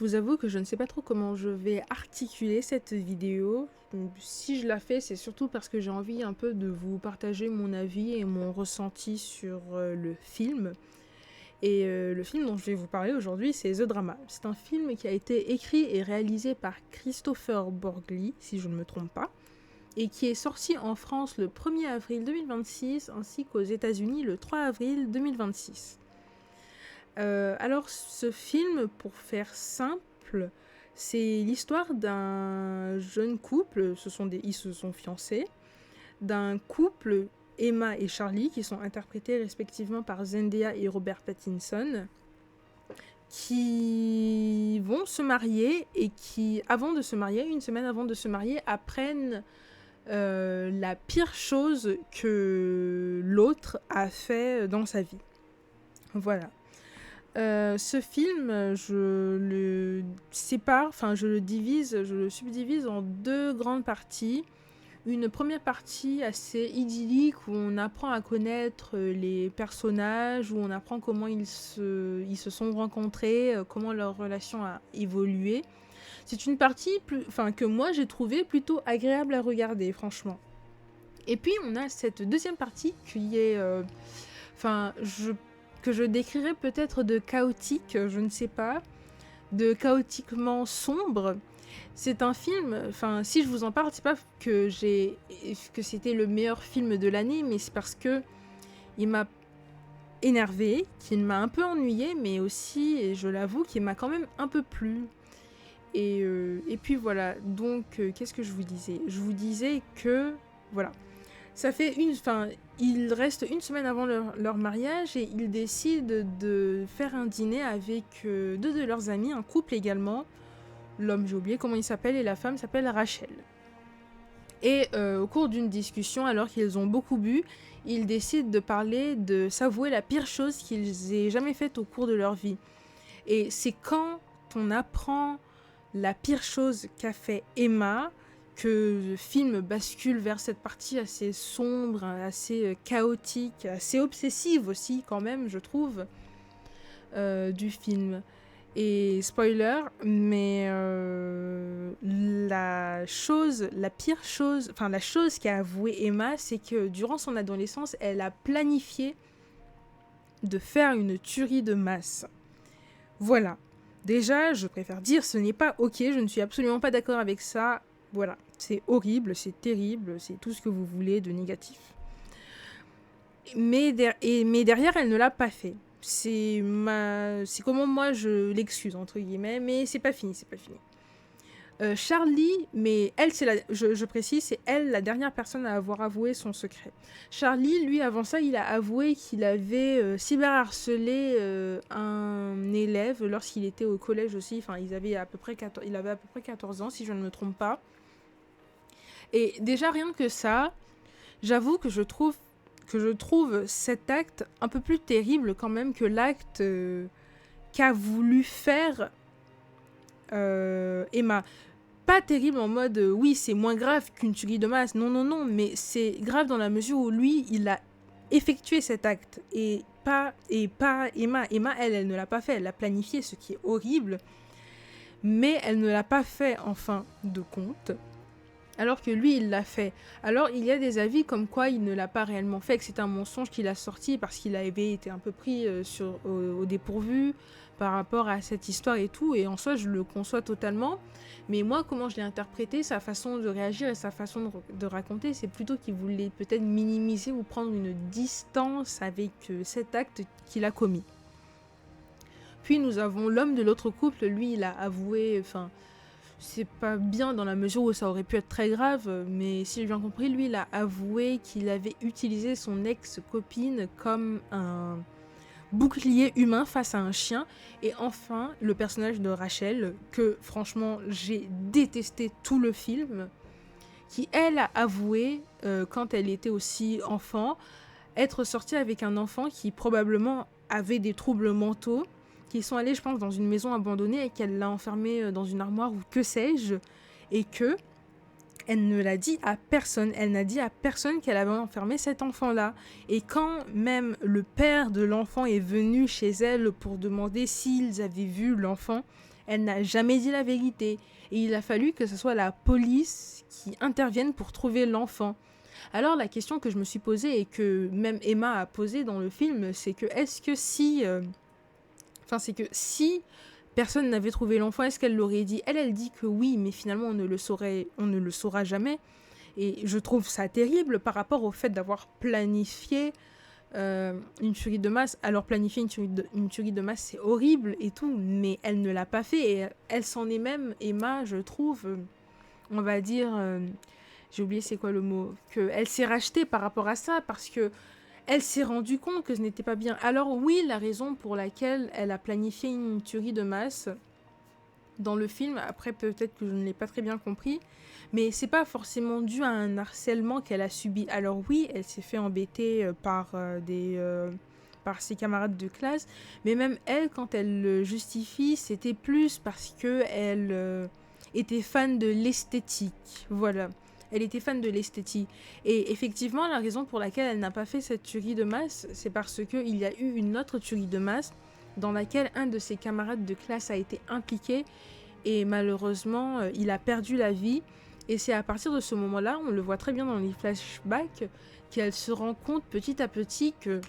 vous avoue que je ne sais pas trop comment je vais articuler cette vidéo. Donc, si je la fais, c'est surtout parce que j'ai envie un peu de vous partager mon avis et mon ressenti sur le film. Et le film dont je vais vous parler aujourd'hui, c'est The Drama. C'est un film qui a été écrit et réalisé par Christopher Borgli, si je ne me trompe pas, et qui est sorti en France le 1er avril 2026, ainsi qu'aux États-Unis le 3 avril 2026. Alors ce film, pour faire simple, c'est l'histoire d'un jeune couple, ils se sont fiancés, d'un couple Emma et Charlie, qui sont interprétés respectivement par Zendaya et Robert Pattinson, qui vont se marier et qui, avant de se marier, une semaine avant de se marier, apprennent la pire chose que l'autre a fait dans sa vie. Voilà. Ce film, je le subdivise en deux grandes parties. Une première partie assez idyllique où on apprend à connaître les personnages, où on apprend comment ils se sont rencontrés, comment leur relation a évolué. C'est une partie que moi j'ai trouvé plutôt agréable à regarder, franchement. Et puis on a cette deuxième partie qui est... que je décrirais peut-être de chaotique, je ne sais pas, de chaotiquement sombre. C'est un film, si je vous en parle, c'est pas que c'était le meilleur film de l'année, mais c'est parce que il m'a énervé, qu'il m'a un peu ennuyé, mais aussi, et je l'avoue, qu'il m'a quand même un peu plu. Et puis voilà, donc qu'est-ce que je vous disais ? Je vous disais que, voilà, ils restent une semaine avant leur mariage et ils décident de faire un dîner avec deux de leurs amis, un couple également. L'homme, j'ai oublié comment il s'appelle, et la femme s'appelle Rachel. Et au cours d'une discussion, alors qu'ils ont beaucoup bu, ils décident de s'avouer la pire chose qu'ils aient jamais faite au cours de leur vie. Et c'est quand on apprend la pire chose qu'a fait Emma que le film bascule vers cette partie assez sombre, assez chaotique, assez obsessive aussi quand même, je trouve, du film. Et spoiler, mais la chose qu'a avoué Emma, c'est que durant son adolescence, elle a planifié de faire une tuerie de masse. Voilà. Déjà, je préfère dire, ce n'est pas ok, je ne suis absolument pas d'accord avec ça. Voilà, c'est horrible, c'est terrible, c'est tout ce que vous voulez de négatif. Mais derrière, elle ne l'a pas fait. C'est comment moi je l'excuse, entre guillemets, mais c'est pas fini. Charlie, mais elle, je précise, c'est elle la dernière personne à avoir avoué son secret. Charlie, lui, avant ça, il a avoué qu'il avait cyberharcelé un élève lorsqu'il était au collège aussi. Enfin, il avait à peu près 14 ans, si je ne me trompe pas. Et déjà, rien que ça, j'avoue que je trouve cet acte un peu plus terrible quand même que l'acte qu'a voulu faire Emma. Pas terrible en mode oui, c'est moins grave qu'une tuerie de masse, non, mais c'est grave dans la mesure où lui, il a effectué cet acte et pas Emma. Emma, elle ne l'a pas fait, elle l'a planifié, ce qui est horrible, mais elle ne l'a pas fait en fin de compte. Alors que lui, il l'a fait. Alors, il y a des avis comme quoi il ne l'a pas réellement fait, que c'est un mensonge qu'il a sorti parce qu'il avait été un peu pris au dépourvu par rapport à cette histoire et tout. Et en soi, je le conçois totalement. Mais moi, comment je l'ai interprété, sa façon de réagir et sa façon de raconter, c'est plutôt qu'il voulait peut-être minimiser ou prendre une distance avec cet acte qu'il a commis. Puis nous avons l'homme de l'autre couple. Lui, il a avoué... c'est pas bien dans la mesure où ça aurait pu être très grave, mais si j'ai bien compris, lui, il a avoué qu'il avait utilisé son ex-copine comme un bouclier humain face à un chien. Et enfin, le personnage de Rachel, que franchement, j'ai détesté tout le film, qui, elle, a avoué, quand elle était aussi enfant, être sortie avec un enfant qui probablement avait des troubles mentaux, qui sont allés, je pense, dans une maison abandonnée et qu'elle l'a enfermé dans une armoire ou que sais-je, et que elle ne l'a dit à personne. Elle n'a dit à personne qu'elle avait enfermé cet enfant-là. Et quand même le père de l'enfant est venu chez elle pour demander s'ils avaient vu l'enfant, Elle n'a jamais dit la vérité. Et il a fallu que ce soit la police qui intervienne pour trouver l'enfant. Alors la question que je me suis posée et que même Emma a posée dans le film, c'est que c'est que si personne n'avait trouvé l'enfant, est-ce qu'elle l'aurait dit? Elle dit que oui, mais finalement on ne le saura jamais. Et je trouve ça terrible par rapport au fait d'avoir planifié une tuerie de masse. Alors planifier une tuerie de masse, c'est horrible et tout, mais elle ne l'a pas fait. Et elle s'en est même, Emma, je trouve, on va dire, j'ai oublié c'est quoi le mot, qu'elle s'est rachetée par rapport à ça, parce que elle s'est rendue compte que ce n'était pas bien. Alors oui, la raison pour laquelle elle a planifié une tuerie de masse dans le film, après peut-être que je ne l'ai pas très bien compris, mais c'est pas forcément dû à un harcèlement qu'elle a subi. Alors oui, elle s'est fait embêter par ses camarades de classe, mais même elle, quand elle le justifie, c'était plus parce que elle était fan de l'esthétique. Voilà. Elle était fan de l'esthétique. Et effectivement, la raison pour laquelle elle n'a pas fait cette tuerie de masse, c'est parce qu'il y a eu une autre tuerie de masse dans laquelle un de ses camarades de classe a été impliqué et malheureusement, il a perdu la vie. Et c'est à partir de ce moment-là, on le voit très bien dans les flashbacks, qu'elle se rend compte petit à petit que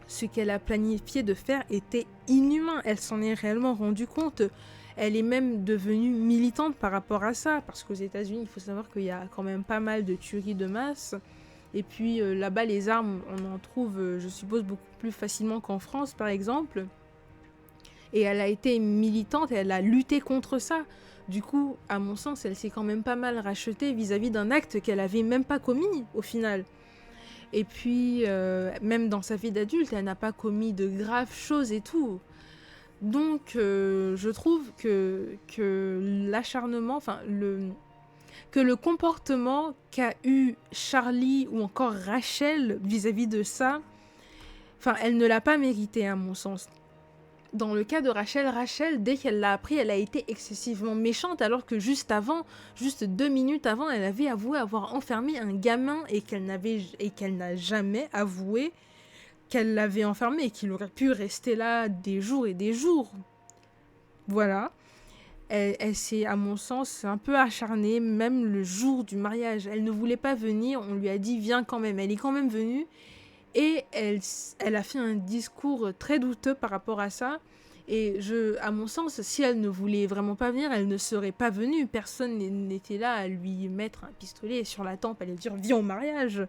ce qu'elle a planifié de faire était inhumain. Elle s'en est réellement rendue compte. Elle est même devenue militante par rapport à ça, parce qu'aux États-Unis, il faut savoir qu'il y a quand même pas mal de tueries de masse. Et puis là-bas, les armes, on en trouve, je suppose, beaucoup plus facilement qu'en France, par exemple. Et elle a été militante et elle a lutté contre ça. Du coup, à mon sens, elle s'est quand même pas mal rachetée vis-à-vis d'un acte qu'elle avait même pas commis, au final. Et puis, même dans sa vie d'adulte, elle n'a pas commis de graves choses et tout. Donc, je trouve que l'acharnement, que le comportement qu'a eu Charlie ou encore Rachel vis-à-vis de ça, elle ne l'a pas mérité à mon sens. Dans le cas de Rachel, dès qu'elle l'a appris, elle a été excessivement méchante, alors que juste 2 minutes avant, elle avait avoué avoir enfermé un gamin et qu'elle n'a jamais avoué qu'elle l'avait enfermé et qu'il aurait pu rester là des jours et des jours. Voilà. Elle s'est, à mon sens, un peu acharnée, même le jour du mariage. Elle ne voulait pas venir, on lui a dit viens quand même. Elle est quand même venue et elle a fait un discours très douteux par rapport à ça. Et à mon sens, si elle ne voulait vraiment pas venir, elle ne serait pas venue. Personne n'était là à lui mettre un pistolet sur la tempe, à lui dire viens au mariage.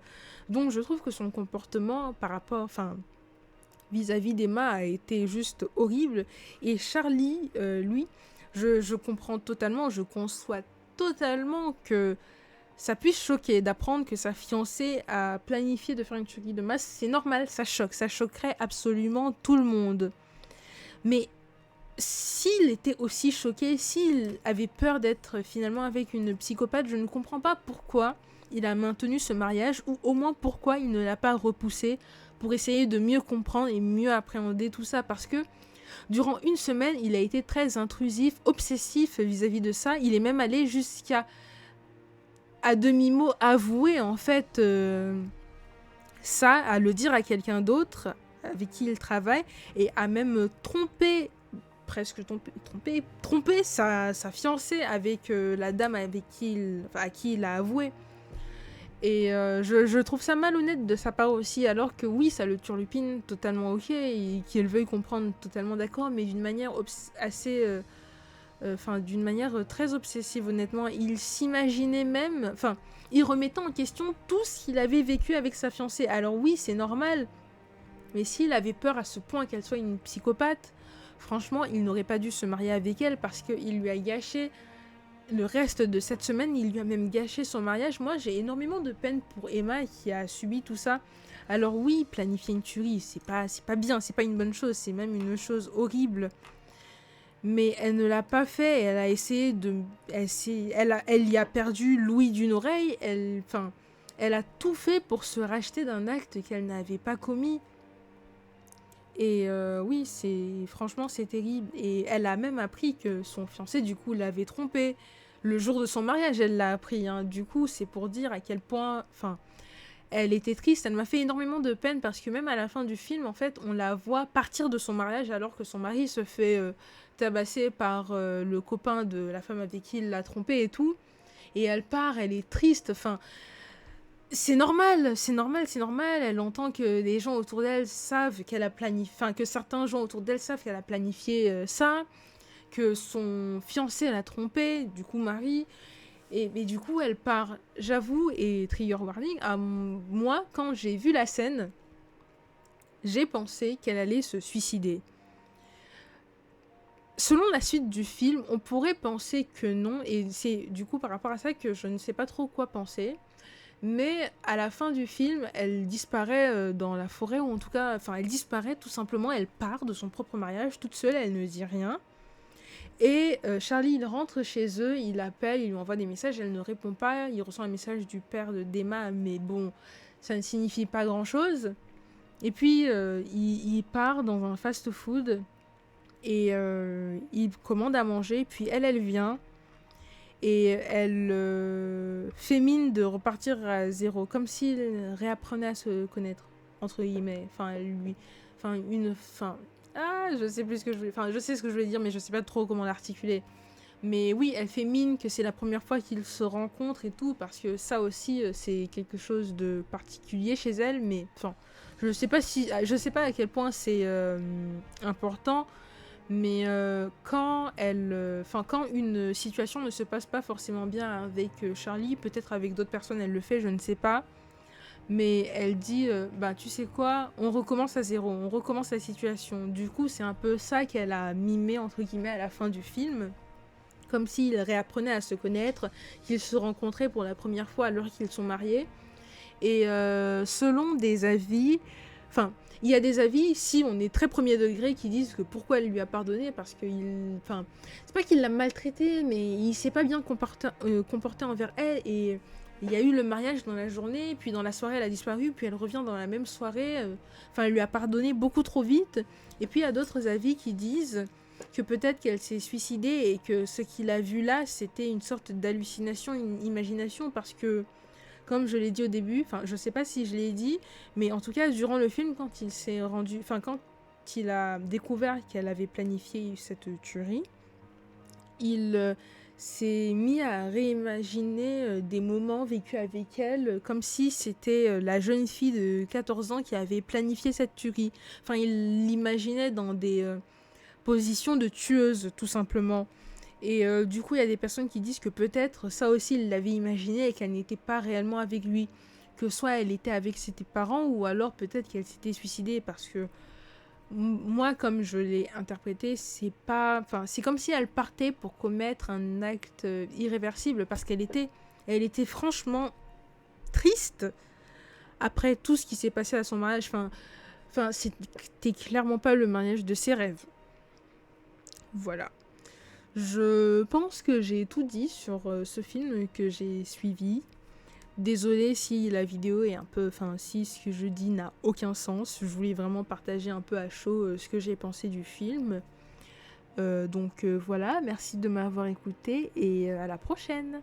Donc je trouve que son comportement par rapport, vis-à-vis d'Emma a été juste horrible. Et Charlie, lui, je comprends totalement, je conçois totalement que ça puisse choquer d'apprendre que sa fiancée a planifié de faire une tuerie de masse. C'est normal, ça choque, ça choquerait absolument tout le monde. Mais s'il était aussi choqué, s'il avait peur d'être finalement avec une psychopathe, je ne comprends pas pourquoi il a maintenu ce mariage, ou au moins pourquoi il ne l'a pas repoussé pour essayer de mieux comprendre et mieux appréhender tout ça. Parce que durant une semaine, il a été très intrusif, obsessif vis-à-vis de ça. Il est même allé jusqu'à demi-mot avouer en fait ça, à le dire à quelqu'un d'autre avec qui il travaille, et à même tromper sa fiancée avec la dame à qui il a avoué. Et je trouve ça malhonnête de sa part aussi, alors que oui, ça le turlupine totalement ok, et qu'il veuille comprendre totalement d'accord, mais d'une manière d'une manière très obsessive, honnêtement. Il s'imaginait même, il remettait en question tout ce qu'il avait vécu avec sa fiancée. Alors oui, c'est normal, mais s'il avait peur à ce point qu'elle soit une psychopathe, franchement, il n'aurait pas dû se marier avec elle, parce qu'il lui a gâché le reste de cette semaine, il lui a même gâché son mariage. Moi, j'ai énormément de peine pour Emma qui a subi tout ça. Alors oui, planifier une tuerie, c'est pas bien, c'est pas une bonne chose, c'est même une chose horrible. Mais elle ne l'a pas fait, elle a essayé de... Elle y a perdu l'ouïe d'une oreille, elle a tout fait pour se racheter d'un acte qu'elle n'avait pas commis. Et oui, franchement, c'est terrible. Et elle a même appris que son fiancé, du coup, l'avait trompée. Le jour de son mariage, elle l'a appris. Hein. Du coup, c'est pour dire à quel point... elle était triste, elle m'a fait énormément de peine parce que même à la fin du film, en fait, on la voit partir de son mariage alors que son mari se fait tabasser par le copain de la femme avec qui il l'a trompé et tout. Et elle part, elle est triste, enfin, c'est normal, c'est normal, c'est normal. Elle entend que les gens autour d'elle savent qu'elle a planifié, enfin, que certains gens autour d'elle savent qu'elle a planifié ça, que son fiancé l'a trompé, du coup, Marie. Et du coup, elle part, j'avoue, et trigger warning, moi, quand j'ai vu la scène, j'ai pensé qu'elle allait se suicider. Selon la suite du film, on pourrait penser que non, et c'est du coup par rapport à ça que je ne sais pas trop quoi penser. Mais à la fin du film, elle disparaît dans la forêt, ou en tout cas, enfin, elle disparaît tout simplement, elle part de son propre mariage toute seule, elle ne dit rien. Et Charlie, il rentre chez eux, il appelle, il lui envoie des messages, elle ne répond pas, il reçoit un message du père d'Emma, mais bon, ça ne signifie pas grand-chose. Et puis, il part dans un fast-food, et il commande à manger, puis elle vient, et elle fait mine de repartir à zéro, comme s'il réapprenait à se connaître, entre guillemets. Enfin, lui... Enfin, ah, je sais plus ce que je voulais... Enfin, je sais ce que je voulais dire, mais je sais pas trop comment l'articuler. Mais oui, elle fait mine que c'est la première fois qu'ils se rencontrent et tout, parce que ça aussi, c'est quelque chose de particulier chez elle, mais... Enfin, je sais pas à quel point c'est important, mais quand une situation ne se passe pas forcément bien avec Charlie, peut-être avec d'autres personnes elle le fait, je ne sais pas, mais elle dit bah tu sais quoi, on recommence à zéro, on recommence la situation. Du coup c'est un peu ça qu'elle a mimé entre guillemets à la fin du film, comme s'ils réapprenaient à se connaître, qu'ils se rencontraient pour la première fois alors qu'ils sont mariés. Et selon des avis, enfin, il y a des avis, si on est très premier degré, qui disent que pourquoi elle lui a pardonné, parce que enfin, c'est pas qu'il l'a maltraitée, mais il s'est pas bien comporté envers elle, et il y a eu le mariage dans la journée, puis dans la soirée elle a disparu, puis elle revient dans la même soirée, enfin elle lui a pardonné beaucoup trop vite. Et puis il y a d'autres avis qui disent que peut-être qu'elle s'est suicidée et que ce qu'il a vu là c'était une sorte d'hallucination, une imagination, parce que comme je l'ai dit au début, enfin je sais pas si je l'ai dit, mais en tout cas durant le film, quand il s'est rendu, enfin quand il a découvert qu'elle avait planifié cette tuerie, il s'est mis à réimaginer des moments vécus avec elle, comme si c'était la jeune fille de 14 ans qui avait planifié cette tuerie. Enfin, il l'imaginait dans des positions de tueuse, tout simplement. Et du coup, il y a des personnes qui disent que peut-être ça aussi, il l'avait imaginé et qu'elle n'était pas réellement avec lui. Que soit elle était avec ses parents, ou alors peut-être qu'elle s'était suicidée, parce que moi, comme je l'ai interprété, c'est pas... Enfin, c'est comme si elle partait pour commettre un acte irréversible, parce elle était franchement triste après tout ce qui s'est passé à son mariage. Enfin, c'était clairement pas le mariage de ses rêves. Voilà. Je pense que j'ai tout dit sur ce film que j'ai suivi. Désolée si la vidéo est un peu... Enfin, si ce que je dis n'a aucun sens. Je voulais vraiment partager un peu à chaud ce que j'ai pensé du film. Donc voilà, merci de m'avoir écouté et à la prochaine.